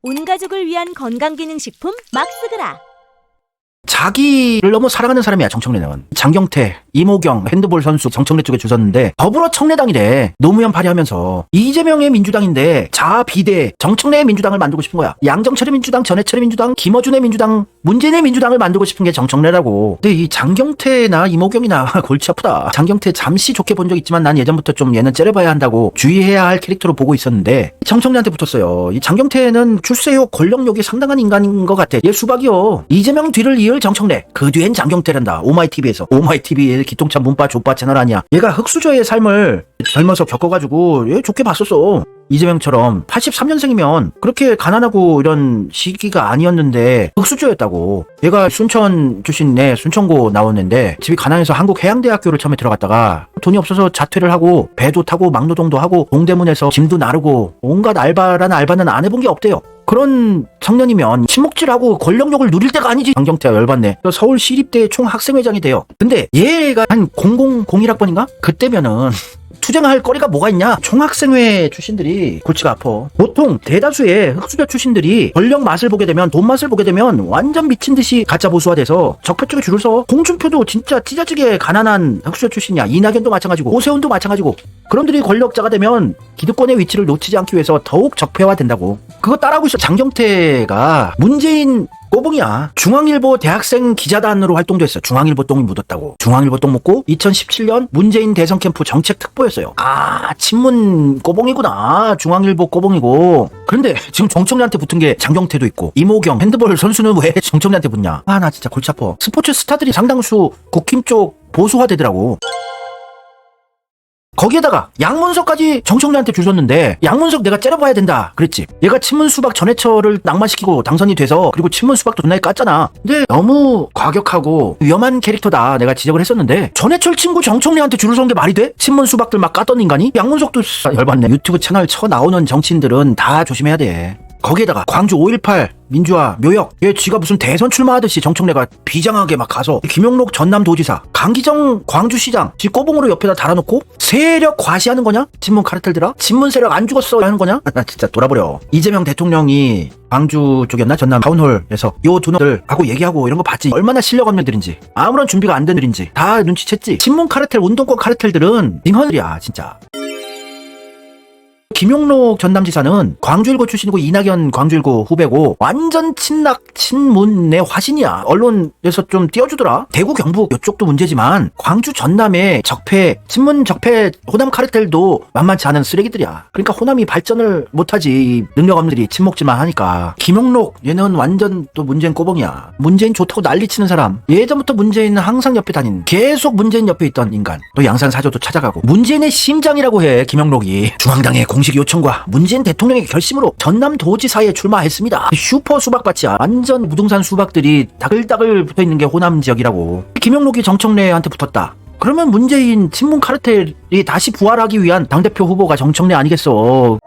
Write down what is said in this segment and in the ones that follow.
온 가족을 위한 건강기능식품 막스그라. 자기를 너무 사랑하는 사람이야, 정청래는. 장경태, 이모경, 핸드볼 선수 정청래 쪽에 주셨는데 더불어 청래당이래. 노무현 발의하면서 이재명의 민주당인데 자비대 정청래의 민주당을 만들고 싶은 거야. 양정철의 민주당, 전해철의 민주당, 김어준의 민주당, 문재인의 민주당을 만들고 싶은 게 정청래라고. 근데 이 장경태나 이모경이나 골치 아프다. 장경태 잠시 좋게 본 적 있지만 난 예전부터 좀 얘는 째려봐야 한다고 주의해야 할 캐릭터로 보고 있었는데 정청래한테 붙었어요. 이 장경태는 출세욕, 권력욕이 상당한 인간인 것 같아. 얘 수박이요. 이재명 뒤를 이을 정청래, 그 뒤엔 장경태란다. 오마이TV에서. 오마이TV의 기똥차 문바 족바 채널 아니야. 얘가 흑수저의 삶을 젊어서 겪어가지고 얘 좋게 봤었어. 이재명처럼 83년생이면 그렇게 가난하고 이런 시기가 아니었는데 흑수저였다고. 얘가 순천 출신에 순천고 나왔는데 집이 가난해서 한국해양대학교를 처음에 들어갔다가 돈이 없어서 자퇴를 하고 배도 타고 막노동도 하고 동대문에서 짐도 나르고 온갖 알바라는 알바는 안 해본 게 없대요. 그런 청년이면 친목질하고 권력욕을 누릴 때가 아니지. 장경태가 열받네. 서울 시립대 총학생회장이 돼요. 근데 얘가 한 0001학번인가? 그때면은 투쟁할 거리가 뭐가 있냐? 총학생회 출신들이 골치가 아파. 보통 대다수의 흑수저 출신들이 권력 맛을 보게 되면, 돈 맛을 보게 되면 완전 미친 듯이 가짜 보수화돼서 적폐 쪽에 줄을 서. 홍준표도 진짜 찢어지게 가난한 흑수저 출신이야. 이낙연도 마찬가지고 오세훈도 마찬가지고. 그런들이 권력자가 되면 기득권의 위치를 놓치지 않기 위해서 더욱 적폐화된다고. 그거 따라하고 있어. 장경태가 문재인 꼬봉이야. 중앙일보 대학생 기자단으로 활동도 했어. 중앙일보 똥이 묻었다고. 중앙일보 똥 묻고 2017년 문재인 대선 캠프 정책 특보였어요. 아, 친문 꼬봉이구나. 중앙일보 꼬봉이고. 그런데 지금 정청래한테 붙은 게 장경태도 있고 이모경, 핸드볼 선수는 왜 정청래한테 붙냐. 아, 나 진짜 골치 아파. 스포츠 스타들이 상당수 국힘 쪽 보수화되더라고. 거기에다가 양문석까지 정청래한테 주셨는데 양문석 내가 째려봐야 된다 그랬지. 얘가 친문수박 전해철을 낙마시키고 당선이 돼서, 그리고 친문수박도 존나게 깠잖아. 근데 너무 과격하고 위험한 캐릭터다 내가 지적을 했었는데 전해철 친구 정청래한테 줄을 선 게 말이 돼? 친문수박들 막 깠던 인간이? 양문석도 열받네. 유튜브 채널 쳐 나오는 정치인들은 다 조심해야 돼. 거기에다가 광주 5.18 민주화 묘역, 얘 지가 무슨 대선 출마하듯이 정청래가 비장하게 막 가서 김용록 전남도지사, 강기정 광주시장 지 꼬봉으로 옆에다 달아놓고 세력 과시하는 거냐? 친문 카르텔들아? 친문 세력 안 죽었어 하는 거냐? 나 진짜 돌아버려. 이재명 대통령이 광주 쪽이었나? 전남 타운홀에서 요 두 놈들 하고 얘기하고 이런 거 봤지. 얼마나 실력 없는 들인지, 아무런 준비가 안 된 들인지 다 눈치챘지. 친문 카르텔, 운동권 카르텔들은 링허들이야 진짜. 김용록 전남지사는 광주일고 출신이고 이낙연 광주일고 후배고 완전 친낙 친문의 화신이야. 언론에서 좀 띄워주더라. 대구 경북 이쪽도 문제지만 광주 전남의 적폐, 친문 적폐 호남 카르텔도 만만치 않은 쓰레기들이야. 그러니까 호남이 발전을 못하지. 능력 없는 들이 친목질만 하니까. 김용록 얘는 완전 또 문재인 꼬봉이야. 문재인 좋다고 난리치는 사람. 예전부터 문재인은 항상 옆에 다닌, 계속 문재인 옆에 있던 인간. 또 양산 사저도 찾아가고 문재인의 심장이라고 해. 김용록이 중앙당의 공식 요청과 문재인 대통령의 결심으로 전남도지사에 출마했습니다. 슈퍼 수박밭이야. 완전 무등산 수박들이 다글다글 붙어있는 게 호남 지역이라고. 김용록이 정청래한테 붙었다. 그러면 문재인 친문 카르텔이 다시 부활하기 위한 당대표 후보가 정청래 아니겠어.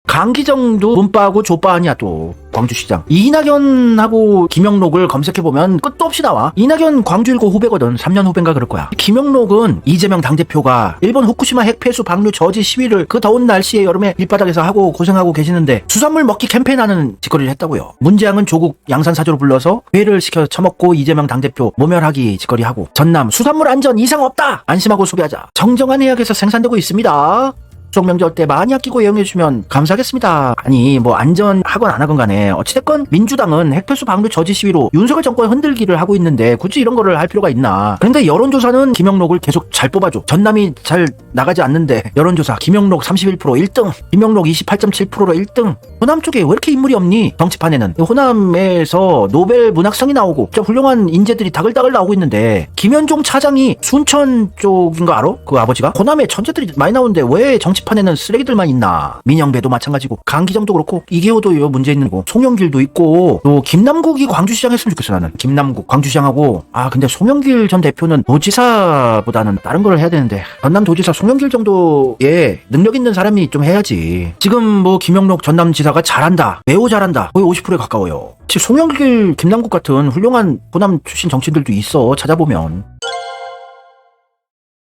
강기정도 문바하고 족바 아니야. 또 광주시장 이낙연하고 김영록을 검색해보면 끝도 없이 나와. 이낙연 광주일고 후배거든. 3년 후배인가 그럴 거야. 김영록은 이재명 당대표가 일본 후쿠시마 핵폐수 방류 저지 시위를 그 더운 날씨에 여름에 길바닥에서 하고 고생하고 계시는데 수산물 먹기 캠페인하는 짓거리를 했다고요. 문재양은 조국 양산사조로 불러서 회를 시켜 처먹고 이재명 당대표 모멸하기 짓거리하고. 전남 수산물 안전 이상 없다, 안심하고 소비하자. 정정한 해역에서 생산되고 있습니다. 추석 명절 때 많이 아끼고 애용해주시면 감사하겠습니다. 아니 뭐 안전하건 안 하건 간에 어찌됐건 민주당은 핵폐수 방류 저지 시위로 윤석열 정권 흔들기를 하고 있는데 굳이 이런 거를 할 필요가 있나. 그런데 여론조사는 김영록을 계속 잘 뽑아줘. 전남이 잘 나가지 않는데 여론조사 김영록 31% 1등, 김영록 28.7%로 1등. 호남 쪽에 왜 이렇게 인물이 없니? 정치판에는 호남에서 노벨 문학상이 나오고 진짜 훌륭한 인재들이 다글다글 나오고 있는데 김현종 차장이 순천 쪽인가 알아? 그 아버지가? 호남에 천재들이 많이 나오는데 왜 정치판에는 쓰레기들만 있나. 민영배도 마찬가지고 강기정도 그렇고 이계호도 문제 있는 거, 송영길도 있고 또 김남국이 광주시장 했으면 좋겠어. 나는 김남국 광주시장하고. 아 근데 송영길 전 대표는 도지사보다는 다른 걸 해야 되는데 전남도지사 송영길 정도의 능력 있는 사람이 좀 해야지. 지금 뭐 김영록 전남지사가 잘한다, 매우 잘한다, 거의 50%에 가까워요. 지금 송영길 김남국 같은 훌륭한 호남 출신 정치인들도 있어. 찾아보면.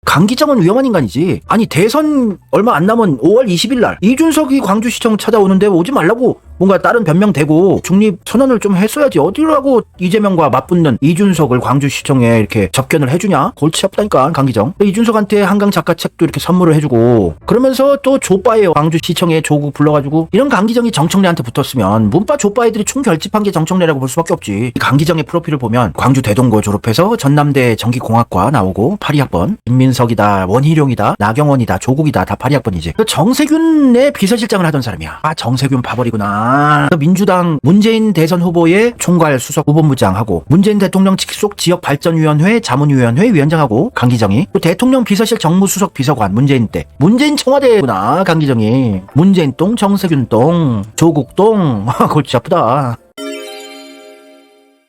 강기정은 위험한 인간이지. 아니 대선 얼마 안 남은 5월 20일 날 이준석이 광주시청 찾아오는데 오지 말라고 뭔가 다른 변명 대고 중립 선언을 좀 했어야지. 어디라고 이재명과 맞붙는 이준석을 광주시청에 이렇게 접견을 해주냐? 골치 아프다니까 강기정. 이준석한테 한강 작가 책도 이렇게 선물을 해주고 그러면서 또 족바예요. 광주시청에 조국 불러가지고 이런 강기정이 정청래한테 붙었으면 문파 족바애들이 총결집한 게 정청래라고 볼 수밖에 없지. 강기정의 프로필을 보면 광주 대동고 졸업해서 전남대 전기공학과 나오고 82학번 김민석이다 원희룡이다 나경원이다 조국이다 다 82학번이지. 정세균의 비서실장을 하던 사람이야. 아 정세균 바벌이구나. 민주당 문재인 대선 후보의 총괄 수석 후보부장하고 문재인 대통령 직속 지역발전위원회 자문위원회 위원장하고 강기정이 또 대통령 비서실 정무수석 비서관 문재인 때 문재인 청와대구나. 강기정이 문재인 똥 정세균 똥 조국 똥 골치 아프다.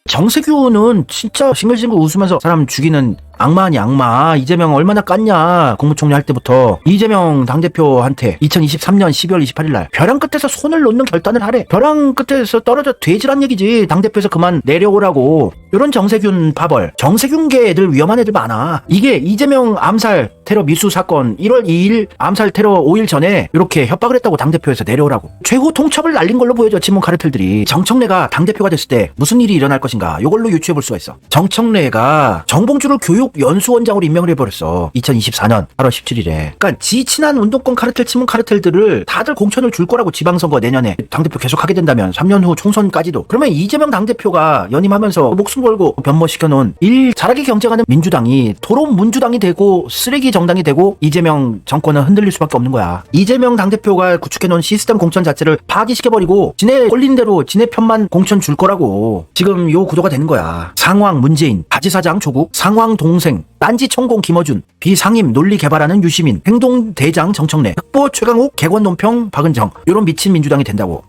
정세균은 진짜 싱글싱글 웃으면서 사람 죽이는 악마 아니 악마. 이재명 얼마나 깠냐. 국무총리 할 때부터 이재명 당대표한테 2023년 12월 28일 날 벼랑 끝에서 손을 놓는 결단을 하래. 벼랑 끝에서 떨어져 돼지란 얘기지. 당대표에서 그만 내려오라고. 이런 정세균 파벌. 정세균계 애들 위험한 애들 많아. 이게 이재명 암살 테러 미수 사건 1월 2일 암살 테러 5일 전에 이렇게 협박을 했다고 당대표에서 내려오라고. 최후 통첩을 날린 걸로 보여져. 친문 카르텔들이. 정청래가 당대표가 됐을 때 무슨 일이 일어날 것인가. 이걸로 유추해 볼 수가 있어. 정청래가 정봉주를 교육 연수원장으로 임명을 해버렸어. 2024년 8월 17일에. 그러니까 지친한 운동권 카르텔, 친문 카르텔들을 다들 공천을 줄 거라고. 지방선거 내년에 당대표 계속하게 된다면 3년 후 총선까지도. 그러면 이재명 당대표가 연임하면서 목숨 걸고 변모시켜놓은 일 잘하게 경쟁하는 민주당이 도로 문주당이 되고 쓰레기 정당이 되고 이재명 정권은 흔들릴 수밖에 없는 거야. 이재명 당대표가 구축해놓은 시스템 공천 자체를 파기시켜버리고 지네 꼴린 대로 지네 편만 공천 줄 거라고. 지금 요 구도가 되는 거야. 상황 문재인, 바지사장 조국, 상황 동생, 딴지 천공 김어준, 비상임 논리 개발하는 유시민, 행동대장 정청래, 흑보 최강욱, 개권 논평 박은정. 요런 미친 민주당이 된다고.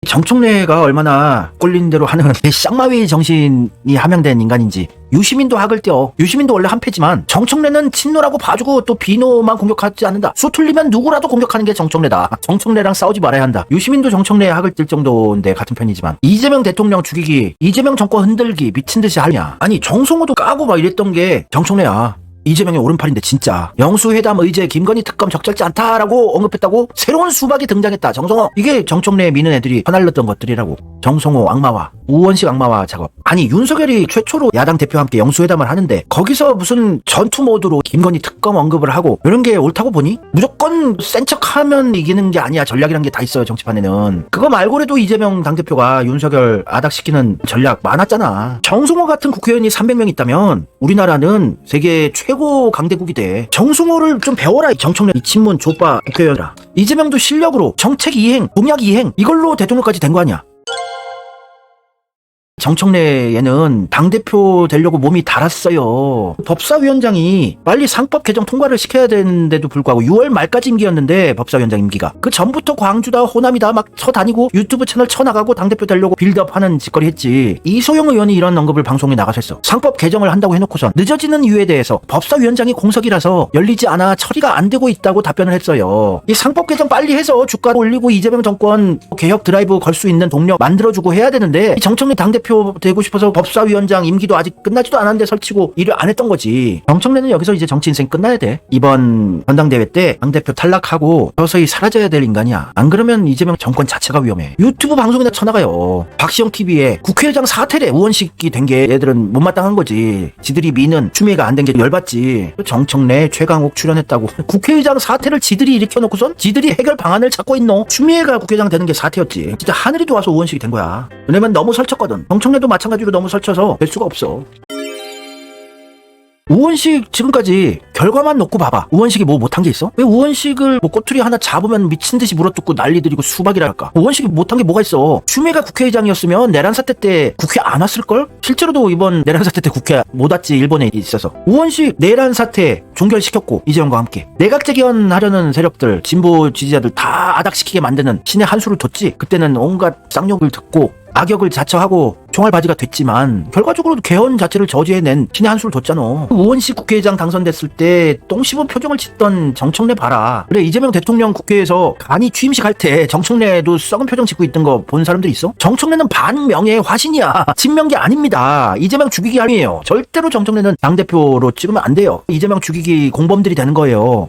정청래가 얼마나 꼴린 대로 하는 쌍마위 정신이 함양된 인간인지. 유시민도 학을 떼어. 유시민도 원래 한패지만 정청래는 친노라고 봐주고 또 비노만 공격하지 않는다. 수 틀리면 누구라도 공격하는 게 정청래다. 정청래랑 싸우지 말아야 한다. 유시민도 정청래에 학을 뗄 정도인데 같은 편이지만 이재명 대통령 죽이기, 이재명 정권 흔들기 미친 듯이 하냐. 아니 정성호도 까고 막 이랬던 게 정청래야. 이재명의 오른팔인데 진짜. 영수회담 의제 김건희 특검 적절치 않다라고 언급했다고 새로운 수박이 등장했다. 정성호. 이게 정청래에 미는 애들이 퍼날렸던 것들이라고. 정성호 악마와 우원식 악마와 작업. 아니 윤석열이 최초로 야당 대표와 함께 영수회담을 하는데 거기서 무슨 전투 모드로 김건희 특검 언급을 하고 이런 게 옳다고 보니? 무조건 센 척하면 이기는 게 아니야. 전략이란 게 다 있어요. 정치판에는. 그거 말고라도 이재명 당대표가 윤석열 아닥시키는 전략 많았잖아. 정성호 같은 국회의원이 300명 있다면 우리나라는 세계 최고 강대국이 돼. 정성호를 좀 배워라. 정청래 이 친문 족바 국회의원이라. 이재명도 실력으로 정책 이행, 공약 이행 이걸로 대통령까지 된 거 아니야. 정청래에는 당대표 되려고 몸이 달았어요. 법사위원장이 빨리 상법 개정 통과를 시켜야 되는데도 불구하고 6월 말까지 임기였는데 법사위원장 임기가. 그 전부터 광주다 호남이다 막 쳐다니고 유튜브 채널 쳐나가고 당대표 되려고 빌드업하는 짓거리 했지. 이소영 의원이 이런 언급을 방송에 나가서 했어. 상법 개정을 한다고 해놓고선 늦어지는 이유에 대해서 법사위원장이 공석이라서 열리지 않아 처리가 안 되고 있다고 답변을 했어요. 이 상법 개정 빨리 해서 주가 올리고 이재명 정권 개혁 드라이브 걸 수 있는 동력 만들어주고 해야 되는데 정청래 당대표 되고 싶어서 법사위원장 임기도 아직 끝나지도 않았는데 설치고 일을 안 했던 거지. 정청래는 여기서 이제 정치 인생 끝나야 돼. 이번 전당대회 때 당대표 탈락하고 서서히 사라져야 될 인간이야. 안 그러면 이재명 정권 자체가 위험해. 유튜브 방송이나 쳐나가요. 박시영 TV에 국회의장 사퇴래. 우원식이 된 게 얘들은 못마땅한 거지. 지들이 미는 추미애가 안 된 게 열받지. 정청래 최강욱 출연했다고 국회의장 사퇴를 지들이 일으켜놓고선 지들이 해결 방안을 찾고 있노. 추미애가 국회의장 되는 게 사퇴였지. 진짜 하늘이 도와서 우원식이 된 거야. 왜냐면 너무 설쳤거든. 정청래도 마찬가지로 너무 설쳐서 될 수가 없어. 우원식 지금까지 결과만 놓고 봐봐. 우원식이 뭐 못한 게 있어? 왜 우원식을 뭐 꼬투리 하나 잡으면 미친듯이 물어뜯고 난리들이고 수박이랄까? 우원식이 못한 게 뭐가 있어? 추미애가 국회의장이었으면 내란 사태 때 국회 안 왔을걸? 실제로도 이번 내란 사태 때 국회 못 왔지. 일본에 있어서. 우원식 내란 사태 종결시켰고 이재명과 함께 내각 재견하려는 세력들 진보 지지자들 다 아닥시키게 만드는 신의 한 수를 뒀지. 그때는 온갖 쌍욕을 듣고 악역을 자처하고 총알바지가 됐지만 결과적으로 개헌 자체를 저지해낸 신의 한 수를 뒀잖아. 우원식 국회의장 당선됐을 때 똥 씹은 표정을 짓던 정청래 봐라. 그래 이재명 대통령 국회에서 간이 취임식 할 때 정청래도 썩은 표정 짓고 있던 거 본 사람들 있어? 정청래는 반명예의 화신이야. 친명계 아닙니다. 이재명 죽이기 아니에요. 절대로 정청래는 당대표로 찍으면 안 돼요. 이재명 죽이기 공범들이 되는 거예요.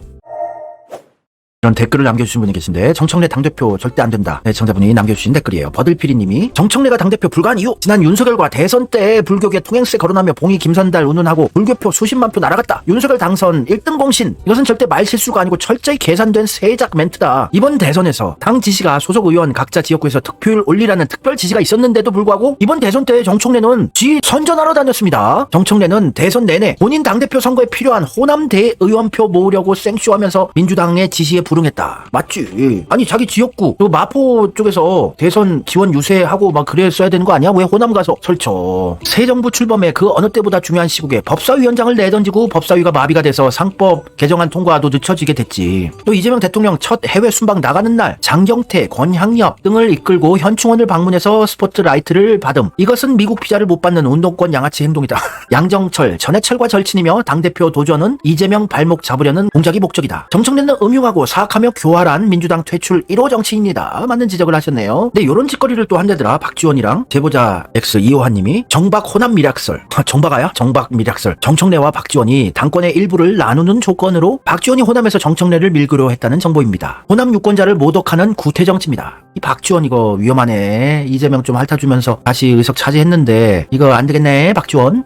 이런 댓글을 남겨주신 분이 계신데, 정청래 당대표 절대 안 된다. 네, 청자분이 남겨주신 댓글이에요. 버들피리님이 정청래가 당대표 불가한 이유, 지난 윤석열과 대선 때 불교계 통행세 거론하며 봉이 김선달 운운하고 불교표 수십만 표 날아갔다. 윤석열 당선 1등 공신, 이것은 절대 말실수가 아니고 철저히 계산된 세작 멘트다. 이번 대선에서 당 지시가 소속 의원 각자 지역구에서 득표율 올리라는 특별 지시가 있었는데도 불구하고 이번 대선 때 정청래는 지 선전하러 다녔습니다. 정청래는 대선 내내 본인 당대표 선거에 필요한 호남 대의원표 모으려고 생쇼하면서 민주당의 지시에 불응했다. 맞지? 아니 자기 지역구 그리고 마포 쪽에서 대선 지원 유세하고 막 그랬어야 되는 거 아니야? 왜 호남 가서 설쳐? 새 정부 출범에 그 어느 때보다 중요한 시국에 법사위원장을 내던지고 법사위가 마비가 돼서 상법 개정안 통과도 늦춰지게 됐지. 또 이재명 대통령 첫 해외 순방 나가는 날 장경태, 권향엽 등을 이끌고 현충원을 방문해서 스포트라이트를 받음. 이것은 미국 비자를 못 받는 운동권 양아치 행동이다. 양정철, 전해철과 절친이며 당대표 도전은 이재명 발목 잡으려는 공작이 목적이다. 정청래는 음흉하고 사악하며 교활한 민주당 퇴출 1호 정치인이다. 맞는 지적을 하셨네요. 근데 요런 짓거리를 또 한대더라. 박지원이랑 제보자 X 이호환님이 정박 호남 미락설. 정박아야? 정박 미락설. 정청래와 박지원이 당권의 일부를 나누는 조건으로 박지원이 호남에서 정청래를 밀기로 했다는 정보입니다. 호남 유권자를 모독하는 구태정치입니다. 이 박지원 이거 위험하네. 이재명 좀 핥아주면서 다시 의석 차지했는데 이거 안 되겠네. 박지원.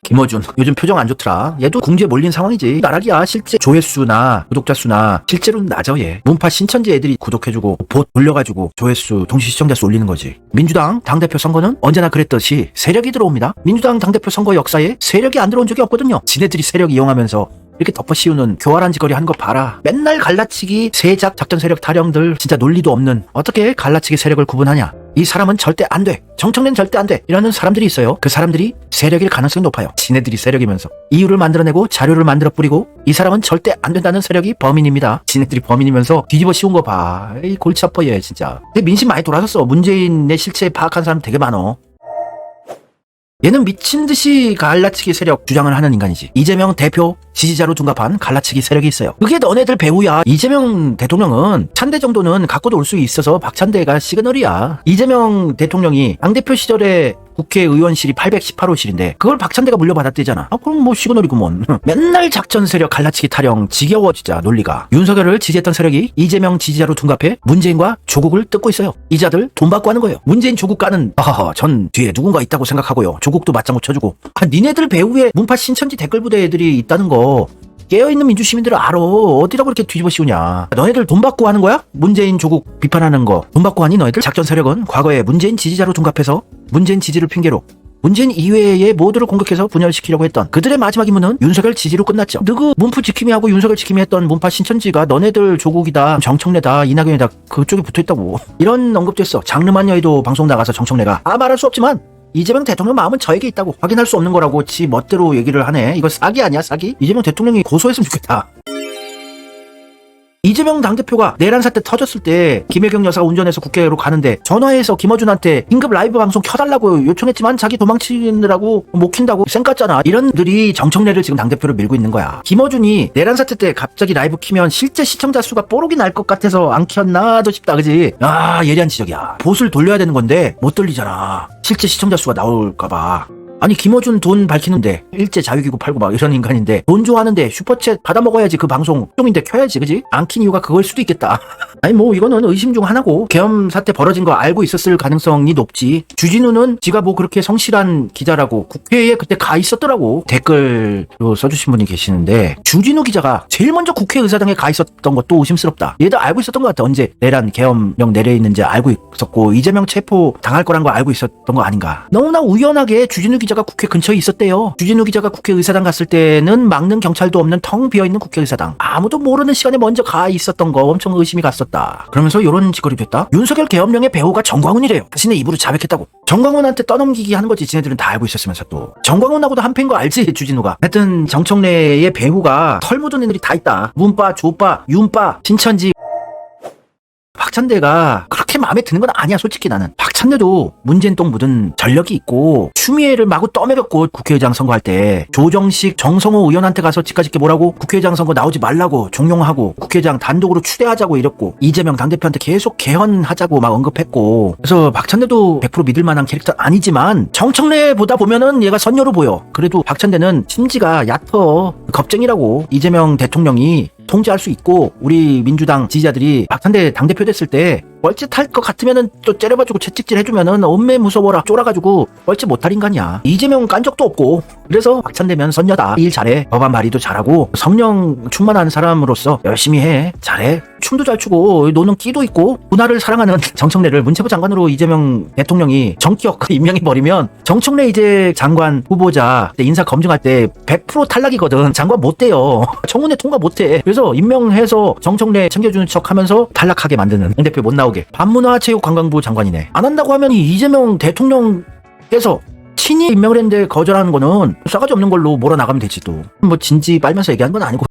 김어준 요즘 표정 안 좋더라. 얘도 궁지에 몰린 상황이지. 나락이야. 실제 조회수나 구독자 수나 실제로는 낮아 얘. 문파 신천지 애들이 구독해주고 봇 돌려가지고 조회수 동시 시청자 수 올리는 거지. 민주당 당대표 선거는 언제나 그랬듯이 세력이 들어옵니다. 민주당 당대표 선거 역사에 세력이 안 들어온 적이 없거든요. 지네들이 세력 이용하면서 이렇게 덮어씌우는 교활한 짓거리 하는 거 봐라. 맨날 갈라치기 세작 작전 세력 타령들 진짜 논리도 없는 어떻게 갈라치기 세력을 구분하냐. 이 사람은 절대 안 돼. 정청래는 절대 안 돼. 이러는 사람들이 있어요. 그 사람들이 세력일 가능성이 높아요. 지네들이 세력이면서 이유를 만들어내고 자료를 만들어 뿌리고 이 사람은 절대 안 된다는 세력이 범인입니다. 지네들이 범인이면서 뒤집어 씌운 거 봐. 이 골치 아파 얘 진짜. 근데 민심 많이 돌아섰어. 문재인의 실체 파악한 사람 되게 많어. 얘는 미친듯이 갈라치기 세력 주장을 하는 인간이지. 이재명 대표 지지자로 둔갑한 갈라치기 세력이 있어요. 그게 너네들 배우야. 이재명 대통령은 찬대 정도는 갖고도 올 수 있어서 박찬대가 시그널이야. 이재명 대통령이 당대표 시절에 국회의원실이 818호실인데 그걸 박찬대가 물려받았대잖아. 그럼 뭐 시그널이구먼. 맨날 작전 세력 갈라치기 타령 지겨워 진짜 논리가. 윤석열을 지지했던 세력이 이재명 지지자로 둔갑해 문재인과 조국을 뜯고 있어요. 이자들 돈 받고 하는 거예요. 문재인 조국 가는 전 뒤에 누군가 있다고 생각하고요. 조국도 맞장구 쳐주고. 니네들 배후에 문파 신천지 댓글부대 애들이 있다는 거 깨어있는 민주시민들은 알아. 어디라고 이렇게 뒤집어 씌우냐. 너희들 돈 받고 하는 거야? 문재인 조국 비판하는 거 돈 받고 하니 너희들? 작전 세력은 과거에 문재인 지지자로 둔갑해서 문재인 지지를 핑계로 문재인 이외의 모두를 공격해서 분열시키려고 했던 그들의 마지막 임무는 윤석열 지지로 끝났죠. 누구 문프 지킴이 하고 윤석열 지킴이 했던 문파 신천지가 너네들 조국이다, 정청래다, 이낙연이다 그쪽에 붙어있다고 이런 언급도 했어. 장르만 여의도 방송 나가서 정청래가 말할 수 없지만 이재명 대통령 마음은 저에게 있다고 확인할 수 없는 거라고 지 멋대로 얘기를 하네. 이거 사기 아니야 사기? 이재명 대통령이 고소했으면 좋겠다. 이재명 당대표가 내란 사태 터졌을 때 김혜경 여사가 운전해서 국회로 가는데 전화해서 김어준한테 긴급 라이브 방송 켜달라고 요청했지만 자기 도망치느라고 못 킨다고 쌩깠잖아. 이런들이 정청래를 지금 당대표로 밀고 있는 거야. 김어준이 내란 사태 때 갑자기 라이브 키면 실제 시청자 수가 뽀록이 날 것 같아서 안 켰나도 싶다 그지? 예리한 지적이야. 봇을 돌려야 되는 건데 못 돌리잖아. 실제 시청자 수가 나올까봐. 아니 김어준 돈 밝히는데 일제 자유기구 팔고 막 이런 인간인데 돈 좋아하는데 슈퍼챗 받아먹어야지. 그 방송 좀인데 켜야지 그지? 안 킨 이유가 그걸 수도 있겠다. 아니 뭐 이거는 의심 중 하나고 계엄 사태 벌어진 거 알고 있었을 가능성이 높지. 주진우는 지가 뭐 그렇게 성실한 기자라고 국회에 그때 가 있었더라고. 댓글로 써주신 분이 계시는데 주진우 기자가 제일 먼저 국회의사당에 가 있었던 것도 의심스럽다. 얘도 알고 있었던 것 같아. 언제 내란 계엄령 내려 있는지 알고 있었고 이재명 체포 당할 거란 거 알고 있었던 거 아닌가. 너무나 우연하게 주진우 기자가 국회 근처에 있었대요. 주진우 기자가 국회의사당 갔을 때는 막는 경찰도 없는 텅 비어있는 국회의사당. 아무도 모르는 시간에 먼저 가 있었던 거 엄청 의심이 갔었다. 그러면서 요런 짓거리 됐다. 윤석열 계엄령의 배우가 정광훈이래요. 자신의 입으로 자백했다고. 정광훈한테 떠넘기기 하는 거지. 지네들은 다 알고 있었으면서 또. 정광훈하고도 한패인 거 알지 주진우가. 하여튼 정청래의 배우가 털 묻은 애들이 다 있다. 문파, 조파, 윤파, 신천지. 박찬대가 그렇게 마음에 드는 건 아니야 솔직히 나는. 박찬대도 문재인 똥 묻은 전력이 있고 추미애를 마구 떠먹였고 국회의장 선거할 때 조정식 정성호 의원한테 가서 집까짓게 뭐라고 국회의장 선거 나오지 말라고 종용하고 국회의장 단독으로 추대하자고 이랬고 이재명 당대표한테 계속 개헌하자고 막 언급했고. 그래서 박찬대도 100% 믿을 만한 캐릭터 아니지만 정청래보다 보면은 얘가 선녀로 보여. 그래도 박찬대는 심지가 얕어. 겁쟁이라고. 이재명 대통령이 통제할 수 있고 우리 민주당 지지자들이 박찬대 당대표 됐을 때 뻘짓할 것 같으면은 또 째려봐주고 채찍질 해주면은 엄매 무서워라 쫄아가지고 뻘짓 못할 인간이야. 이재명 깐 적도 없고 그래서 박찬대면 선녀다. 일 잘해. 법안 발의도 잘하고 성령 충만한 사람으로서 열심히 해. 잘해. 춤도 잘 추고 노는 끼도 있고 문화를 사랑하는 정청래를 문체부 장관으로 이재명 대통령이 정격 임명해버리면 정청래 이제 장관 후보자 인사 검증할 때 100% 탈락이거든. 장관 못 돼요. 청문회 통과 못 해. 그래서 임명해서 정청래 챙겨주는 척 하면서 탈락하게 만드는 당대표 못 나오게. 반문화체육관광부 장관이네. 안 한다고 하면 이 이재명 대통령께서 친히 임명을 했는데 거절하는 거는 싸가지 없는 걸로 몰아나가면 되지 또. 뭐 진지 빨면서 얘기한 건 아니고.